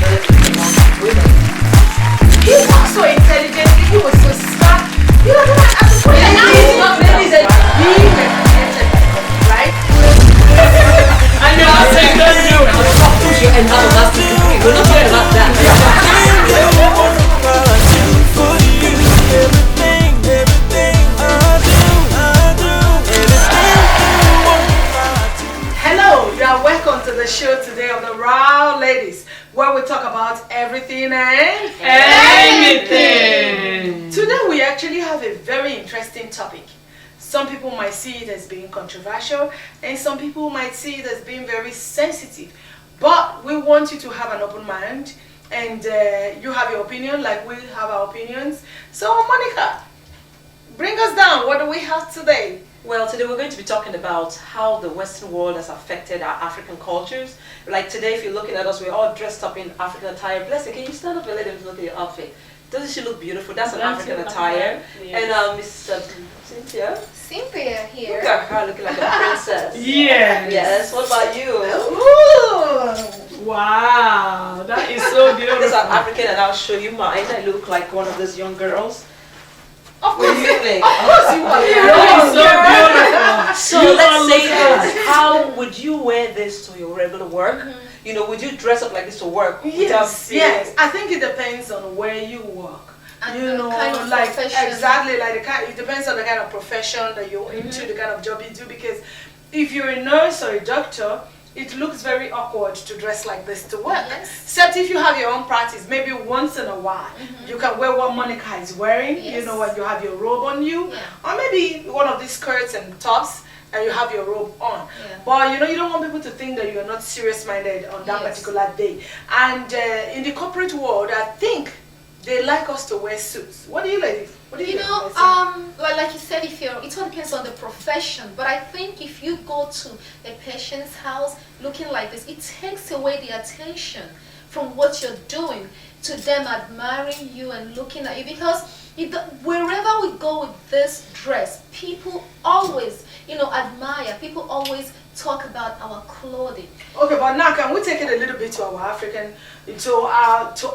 responsibility among women. He was so intelligent, he was so smart. You know what I mean? Ladies, not ladies, and We were created by God, right? I know I said don't do it. I'll stop pushing and have a master's degree. We're not talking about that. Hello, you are welcome to the show today of the RAHWLadies, where we talk about everything and Anything. Today we actually have a very interesting topic. Some people might see it as being controversial, and some people might see it as being very sensitive. But we want you to have an open mind, and you have your opinion like we have our opinions. So Monica, bring us down. What do we have today? Well, today we're going to be talking about how the Western world has affected our African cultures. Like today, if you're looking at us, we're all dressed up in African attire. Blessing, can you stand up and let them look at your outfit? Doesn't she look beautiful? That's an African attire. Yes. And Miss Cynthia, Cynthia here. look at her looking like a princess. Yes. Yes. What about you? Ooh. Wow, that is so This beautiful. is African, and I'll show you mine. I look like one of those young girls. Of What course, do you think? of course you are. That is so beautiful. So You let's all say look nice. this. How would you wear this to your regular work? You know, would you dress up like this to work? without Yes, feeling- yes. I think it depends on where you work. And You the know, kind of like profession. exactly like the kind. It depends on the kind of profession that you're into, the kind of job you do. Because if you're a nurse or a doctor, it looks very awkward to dress like this to work. Yes. Except if you have your own practice, maybe once in a while, you can wear what Monica is wearing. You Yes. know, when you have your robe on you, Yeah. or maybe one of these skirts and tops. And you have your robe on, Yeah. but you know you don't want people to think that you are not serious-minded on that Yes. particular day. And in the corporate world, I think they like us to wear suits. What do you ladies? What do you You think, know, Bessie? like you said, if you're, it all depends on the profession. But I think if you go to a patient's house looking like this, it takes away the attention from what you're doing to them admiring you and looking at you. Because wherever we go with this dress, people always, admire. People always talk about our clothing. Okay, but now can we take it a little bit to our African, to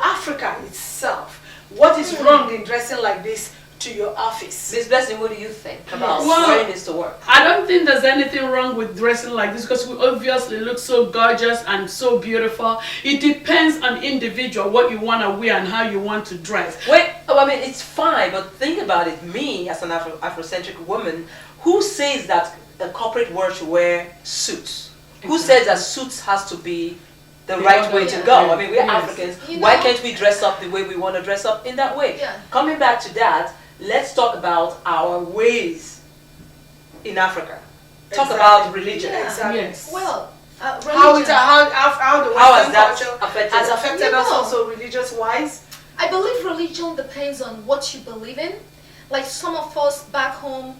Africa itself? What is wrong in dressing like this to your office? Miss Blessing, what do you think about Well, wearing this to work? I don't think there's anything wrong with dressing like this because we obviously look so gorgeous and so beautiful. It depends on individual what you want to wear and how you want to dress. Wait, I mean, it's fine, but think about it. Me, as an Afrocentric woman, who says that the corporate world should wear suits? Who says that suits has to be the right way to go? I mean, we're Yes. Africans. You Why know- can't we dress up the way we want to dress up in that way? Yeah. Coming back to that, let's talk about our ways in Africa. Talk Exactly. about religion. Yeah. Exactly. Yes. Well, How the How has Western that culture affected has us? affected You us know. also religious wise. I believe religion depends on what you believe in. Like some of us back home,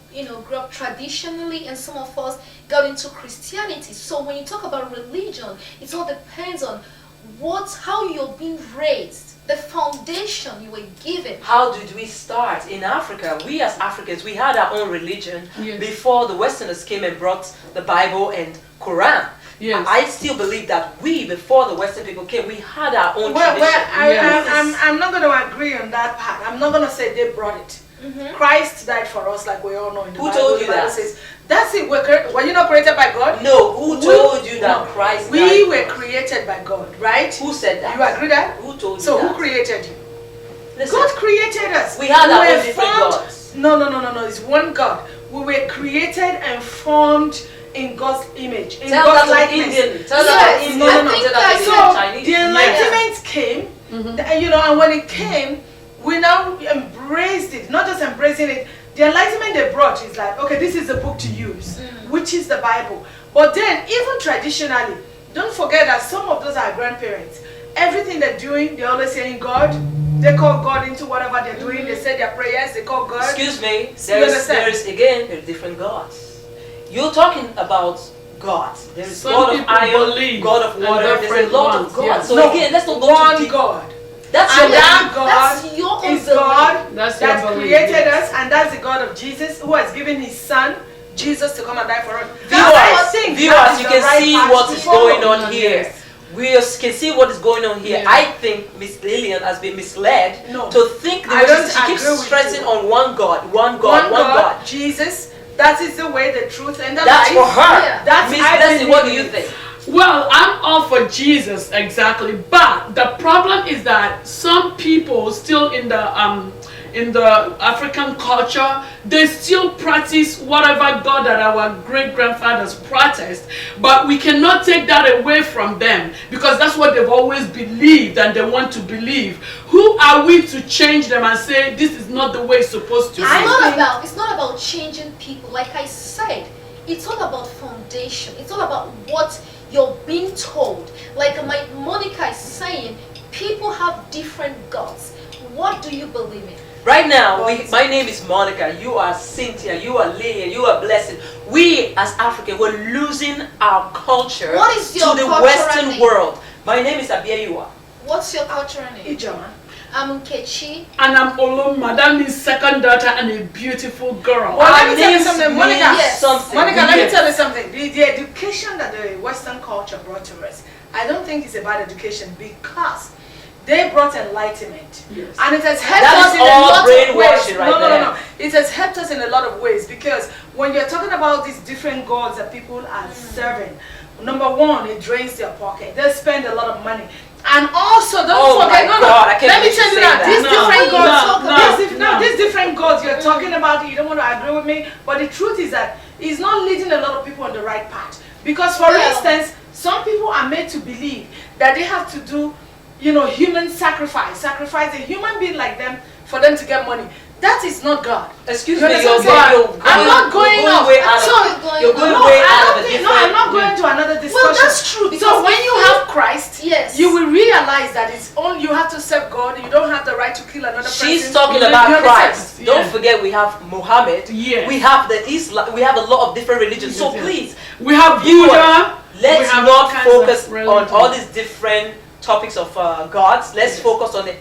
grew up traditionally, and some of us got into Christianity. So when you talk about religion, it all depends on how you're being raised, the foundation you were given. How did we start in Africa? We as Africans, we had our own religion Yes. before the Westerners came and brought the Bible and Quran. Yes. I still believe that we, before the Western people came, we had our own Well, tradition. I'm not going to agree on that part. I'm not going to say they brought it. Christ died for us, like we all know in the Who Bible. told you The Bible that? says, that's it. Were you not created by God? No, who told you that No. Christ We died? were created by God, right? Who said that? You agree that? Who told you So that? who created you? Listen, God created us. We had our were own different formed- gods. No. It's one God. We were created and formed in God's image, in tell God's that to likeness. Indian. Tell Yes, that to Indian. no, no. Tell that to So, Indian Chinese. The Enlightenment came, and when it came, we now embraced it. Not just embracing it. The Enlightenment they brought is like, okay, this is the book to use, which is the Bible. But then, even traditionally, don't forget that some of those are grandparents. Everything they're doing, they're always saying God. They call God into whatever they're doing. They say their prayers. They call God. Excuse me, You understand? there are different gods. You're talking about gods. There is Some God of people iron, believe God of and water. There's a different lot ones, of gods. yes. So No, again, let's not go one too deep. God. That's And your that God That's your own is belief. God That's your that belief, created yes. us, and that's the God of Jesus, who has given his son, Jesus, to come and die for us. Viewers, I think that viewers, is you the can right see path what to is follow. going on here. we can see what is going on here. Yeah. I think Miss Lillian has been misled No. to think the I way don't she keeps agree with stressing you. on one God, one God. Jesus. That is the way, the truth, and the That's life. for her. Yeah. That's Miss I Leslie, what do believe you it. think? Well, I'm all for Jesus, exactly. But the problem is that some people still in the African culture, they still practice whatever God that our great grandfathers practiced, but we cannot take that away from them because that's what they've always believed and they want to believe. Who are we to change them and say this is not the way it's supposed to be? It's not about changing people. Like I said, it's all about foundation. It's all about what you're being told. Like Monica is saying, people have different gods. What do you believe in? Right now, my name is Monica, you are Cynthia, you are Lillian, you are Blessed. We as Africans, we're losing our culture What is your to the cultural Western name? world. My name is Abiayua. What's your cultural name? Ijoma. I'm Nkechi. And I'm Oloma, that means second daughter and a beautiful girl. Well, let Our me tell you names something, mean Monica. Yes. something. Monica, let me Yes. tell you something. The education that the Western culture brought to us, I don't think it's about education because they brought enlightenment. Yes. And it has helped That us is in a all lot of brainwashing ways. right no. there. It has helped us in a lot of ways because when you're talking about these different gods that people are serving, number one, it drains their pocket. They spend a lot of money. And also, don't forget, my God, I can't let me believe tell you you say that that. these No, different gods, no. these different gods you're talking about, you don't want to agree with me, but the truth is that it's not leading a lot of people on the right path. Because for Yeah. instance, some people are made to believe that they have to do, human sacrifice a human being like them for them to get money. That is not God. Excuse You me, understand you're what I'm saying? going I'm not going off. way out So, of, you're going no, way I out don't of a think, different... no, I'm not going to another discussion. Well, that's true. So Because when you have Christ, Yes. you will realize that it's only you have to serve God. You don't have the right to kill another person. She's talking You about understand? Christ. Yeah. Don't forget we have Muhammad. Yes. We have the Islam. We have a lot of different religions. So Yes. please, We have viewers, Buddha. let's we have all not kinds of focus on religions. all these different topics of gods. Let's Yes. focus on the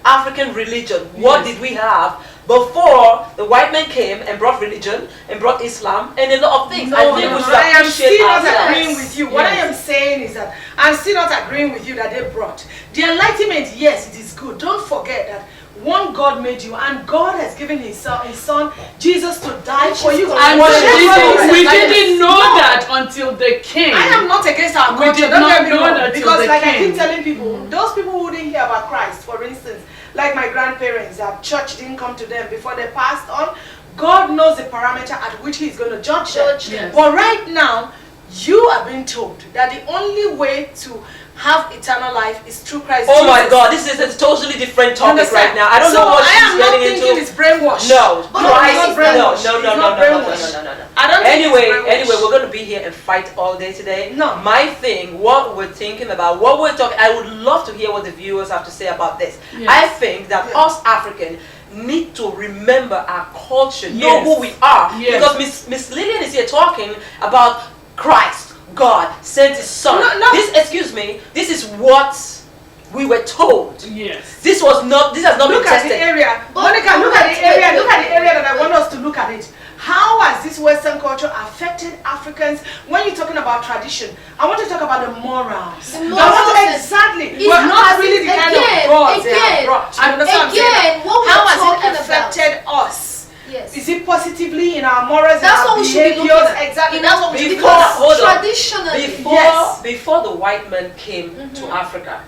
African religion. What Yes. did we have before the white man came and brought religion and brought Islam and a lot of things? I think we should I am appreciate still not ourselves. agreeing with you. What I Yes. am saying is that I'm still not agreeing with you that they brought. The enlightenment, yes, it is good. Don't forget that one God made you and God has given his son Jesus to die for you. And What we is didn't, we it? didn't know No. that until they came. I am not against our We culture, did don't not get me know wrong. that till Because they like I came. keep telling people, those people who didn't hear about Christ, for instance, like my grandparents, that church didn't come to them before they passed on, God knows the parameter at which he's going to judge them. Judge them. But right now, you are being told that the only way to have eternal life is through Christ Oh my Jesus. God, this is a totally different You topic understand? right now. I don't So know what I she's am not getting thinking into. it's brainwash. No, But Christ, it's not no, brainwash. no, It's no, no, not no, no, no, brainwash. no, no, no. I don't think it's brainwash. Anyway, we're going to be here and fight all day today. No. My thing, what we're thinking about, what we're talking, I would love to hear what the viewers have to say about this. Yes. I think that Yeah. us Africans need to remember our culture, know Yes. who we are. Yes. Because Miss Lillian is here talking about Christ, God sent his son. No. This is what we were told. Yes. This has not Look been at the tested. area. But- Monica, look at the wait, area. wait, Look at the wait, area that I wait. want us to look at it. How has this Western culture affected Africans? When you're talking about tradition, I want to talk about the morals. The I want morals to, and- exactly. It's We're not as really in- the kind again, of gods they have again, brought. You understand what I'm saying? again, what we're How has talking it affected us? Yes. Is it positively in our morals That's and what our we should be looking behaviors? at. Exactly. In That's our- what we should be Before- looking at. hold on. Traditionally. Yes. Before the white man came to Africa,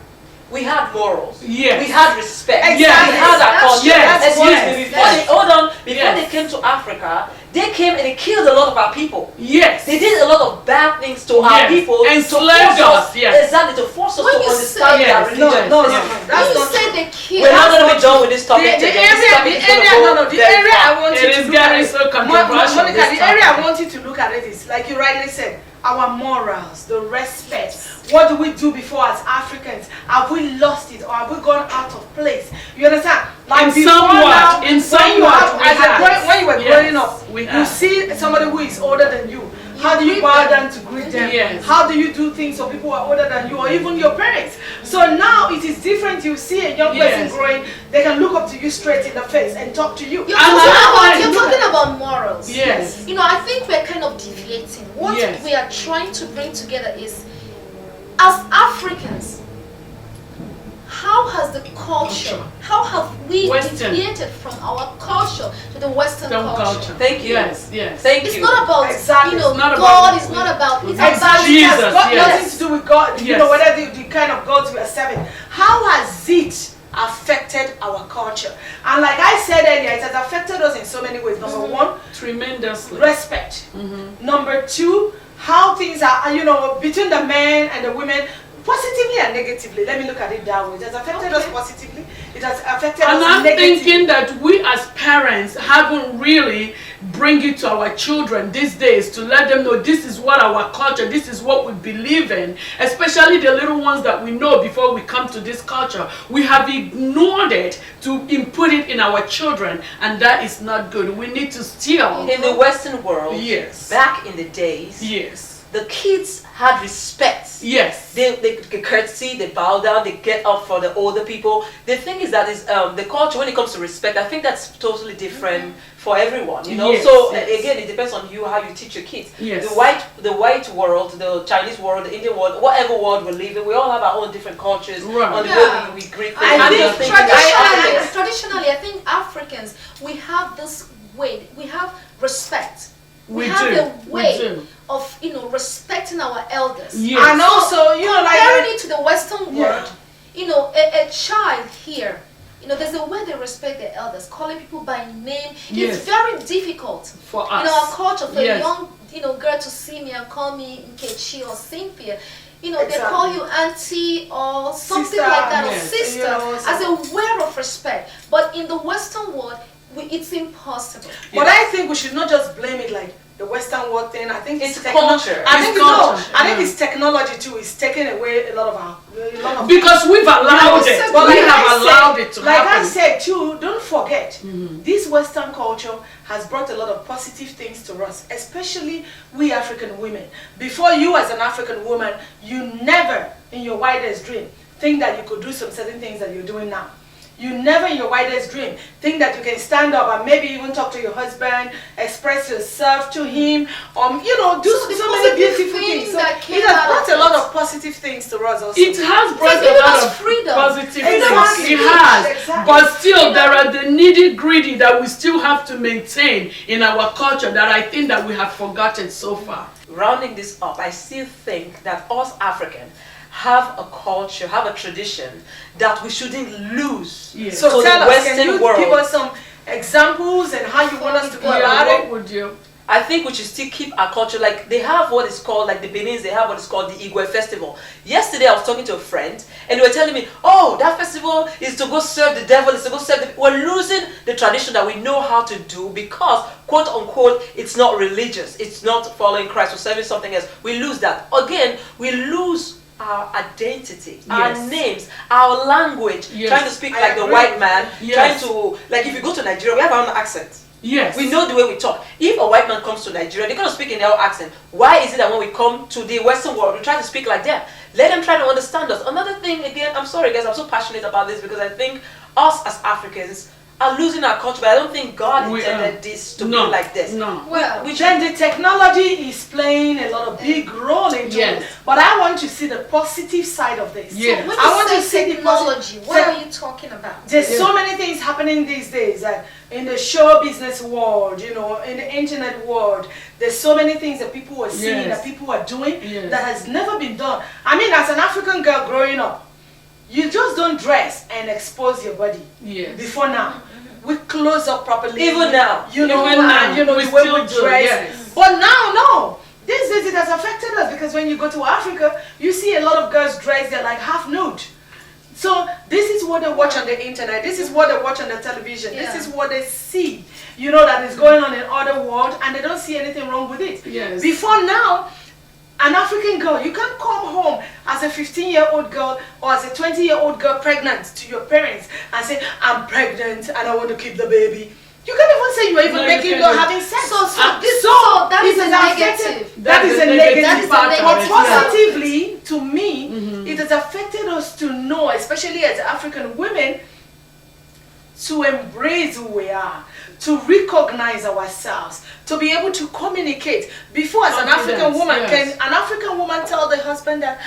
we had morals. Yes. We had respect. Exactly. We had our That's culture. true. Yes. Excuse Yes. me. Before Yes. they, hold on. Before Yes. they came to Africa, they came and they killed a lot of our people. Yes. They did a lot of bad things to our Yes. people. to Enslaved force us, yes. Exactly, to force us When to you understand say- their Yes. religion. No. Yes. That's When you not say true. they kill, We're not That's going to not be done with this topic The today. area, This topic is gonna go the very area far. I want It you is to look getting at so it. controversial, Monica, this the area I topic. want you to look at it is, like you rightly said, our morals, the respect. What do we do before as Africans? Have we lost it or have we gone out of place? You understand? Like In before somewhat, now, in when you somewhat have- we as a have. growing- when you were Yes, growing up, we you have. see somebody who is older than you. How do you greet bow them. down to greet them? Yes. How do you do things for people who are older than you or even your parents? So now it is different. You see a young person Yes. growing, they can look up to you straight in the face and talk to you. You're And talking I- about morals. Yes. You know, I think we're kind of deviating. What Yes. we are trying to bring together is as Africans, how has the culture, how have we Western. deviated from our culture to the Western culture? Thank you. Yes, yes. Thank It's you. not about, Exactly. you know, It's not God, about- it's not about, it's Exactly. about Jesus, It has got yes. nothing to do with God, you Yes. know, whether the kind of gods we are serving. How has it affected our culture? And like I said earlier, it has affected us in so many ways. Number one, Tremendously. respect. Number two, how things are, you know, between the men and the women, positively and negatively. Let me look at it that way. It has affected us positively. It has affected And us I'm negatively. thinking that we as parents haven't really bring it to our children these days to let them know this is what our culture, this is what we believe in, especially the little ones that we know before we come to this culture. We have ignored it to input it in our children, and that is not good. We need to still. In the Western world, Yes. back in the days, Yes. the kids had respect. Yes. They curtsy, they bow down, they get up for the older people. The thing is that is the culture when it comes to respect. I think that's totally different for everyone. You know. Yes, So yes. again, it depends on you how you teach your kids. Yes. The white world, the Chinese world, the Indian world, whatever world we live in, we all have our own different cultures Right. on the Yeah. way we greet things. I And think just thinking that traditionally, I think Africans, we have this way, we have respect. We have do. a way We do. of, you know, respecting our elders. Yes. And also, you know, Comparing like, it to the Western Yeah. world, you know, a child here, you know, there's a way they respect their elders, calling people by name. Yes. It's very difficult For in us. our culture for Yes. a young, you know, girl to see me and call me Nkechi or Cynthia. You know, they Exactly. call you auntie or something Sister, like that, yes. or sister, You know, as a way of respect. But in the Western world, it's impossible. but I think we should not just blame it like the Western world thing. I think It's techno- culture. I It's think culture, I think yeah. it's technology too. It's taking away a lot of Because we've allowed it. But We like have I allowed said, it to like happen. I said too, don't forget, this Western culture has brought a lot of positive things to us, especially we African women. Before you as an African woman, you never in your wildest dream think that you could do some certain things that you're doing now. You never in your wildest dream think that you can stand up and maybe even talk to your husband, express yourself to him, you know, do So the so many positive beautiful things things. So that it came has out brought of a lot it. of positive things to us also. It has brought given a lot us of freedom. positive Exactly. things. It has. Exactly. But still, there are the nitty gritty that we still have to maintain in our culture that I think that we have forgotten so far. rounding this up, I still think that us Africans have a culture, have a tradition that we shouldn't lose. Yes. So to tell the us, Western can you world. give us some examples and how you want us to go Yeah, about what it? would you? I think we should still keep our culture. Like they have what is called, like the Benin's, they have what is called the Igwe Festival. Yesterday I was talking to a friend and they were telling me, oh, that festival is to go serve the devil, is to go serve the... We're losing the tradition that we know how to do because, quote unquote, it's not religious. It's not following Christ. We're serving something else. We lose that. Again, we lose our identity, our Yes. names, our language, Yes. trying to speak I like the agree. white man, Yes. trying to, like if you go to Nigeria, we have our own accent. Yes. We know the way we talk. If a white man comes to Nigeria, they're going to speak in their own accent. Why is it that when we come to the Western world, we try to speak like them? Let them try to understand us. Another thing, again, I'm sorry guys, I'm so passionate about this because I think us as Africans are losing our culture, but I don't think God We intended are. this to No, be like this. no. Well, We Then the technology is playing a lot of big role into Yes. it. But I want to see the positive side of this. Yes. when I you want say to see the technology, what tech- are you talking about? There's Yeah. so many things happening these days, like in the show business world, you know, in the internet world. There's so many things that people are seeing, Yes. that people are doing, Yes. that has never been done. I mean, as an African girl growing up, you just don't dress and expose your body. Yes. Before now, we close up properly. Even now. you know, Even now, and, you know, we the way still we do, dress. yes. But now, no. These days it has affected us because when you go to Africa, you see a lot of girls dressed, they're like half nude. So this is what they watch on the internet. This is what they watch on the television. Yeah. This is what they see, you know, that is going on in other world, and they don't see anything wrong with it. Yes. Before now, an African girl, you can't come home as a 15-year-old girl or as a 20-year-old girl pregnant to your parents and say, I'm pregnant and I want to keep the baby. You can't even say you're even No, you making can't or do- having sex. So that is is a negative. That is a That negative is a part. negative But part, yeah. positively, to me, it has affected us to know, especially as African women, to embrace who we are, to recognize ourselves, to be able to communicate. Before, as an African Confidence, woman, yes. can an African woman tell the husband that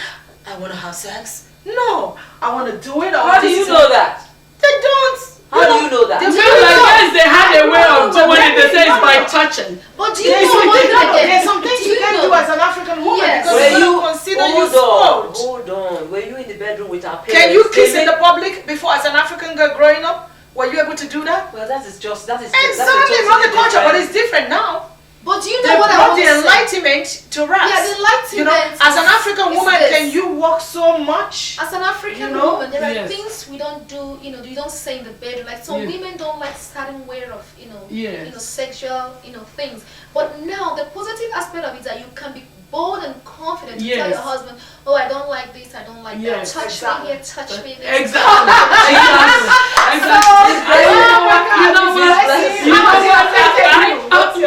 I want to have sex. No, I want to do it. How do you know that? They don't. How do you know that? Well, I guess they had a way of doing it. They say it's by touching. But do you know one thing again? There's some things you can do as an African woman Yes. because Were you you consider you hold spoiled. on. Were you in the bedroom with our parents? Can you kiss in the public before as an African girl growing up? Were you able to do that? Well, that is Exactly, totally not the culture, but different. it's different now. But do you They know what I brought want the to say? enlightenment to us. Yeah, the enlightenment. You know, as an African is woman, this. can you walk so much? As an African You know? woman, there are Yes. things we don't do. You know, you don't say in the bedroom. Like some Yeah. women don't like certain way of Yes. sexual things. But now the positive aspect of it is that you can be bold and confident to tell Yes. your husband, "Oh, I don't like this. I don't like Yes, that. Touch exactly. me here. Touch me there." Exactly. Exactly. You know what?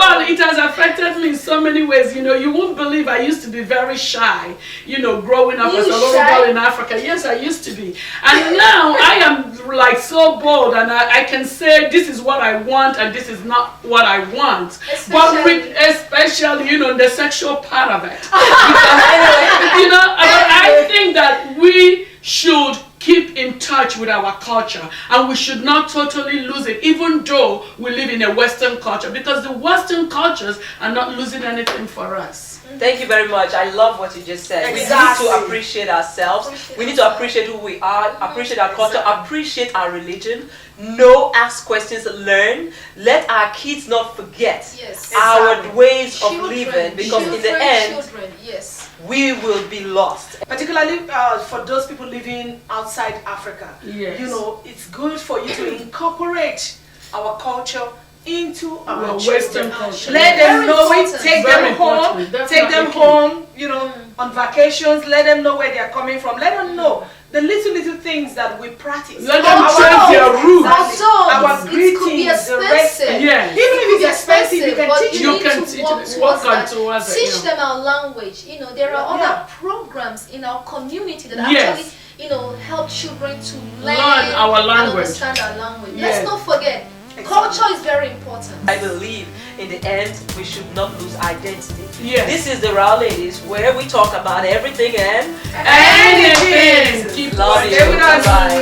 Well, it has affected me in so many ways. You know, you won't believe I used to be very shy. You know, growing up as a little girl in Africa. Yes, I used to be. And now I am like so bold, and I can say this is what I want, and this is not what I want. Especially, you know, the sexual part of it. Because, you know, I think that we should keep in touch with our culture, and we should not totally lose it, even though we live in a Western culture, because the Western cultures are not losing anything for us. Thank you very much. I love what you just said. Exactly. We need to appreciate ourselves. We need to appreciate who we are, appreciate our culture, appreciate our religion. Know, ask questions, learn. Let our kids not forget Yes. our Exactly. ways of living, because in the end, children, yes. we will be lost. Particularly for those people living outside Africa. Yes. You know, it's good for you to incorporate our culture into our Well, children. Western culture. Let Very them know it, important. take Very them home, important. take them Definitely. home, you know, on vacations, let them know where they are coming from, let them know the little things that we practice. Let them Our- change their roots. Our Although it could be greetings, the respect. expensive. Yes. Even if it's expensive, you can but teach You need can to teach work it, towards work on that. towards it, Teach yeah. them our language. You know, there are Yeah. other programs in our community that Yes. actually, help children to learn our and language. understand our language. Yes. Let's not forget, culture is very important. I believe in the end, we should not lose identity. Yes. This is the RAHWLadies, where we talk about everything and Anything. Keep love watching. you. Bye-bye.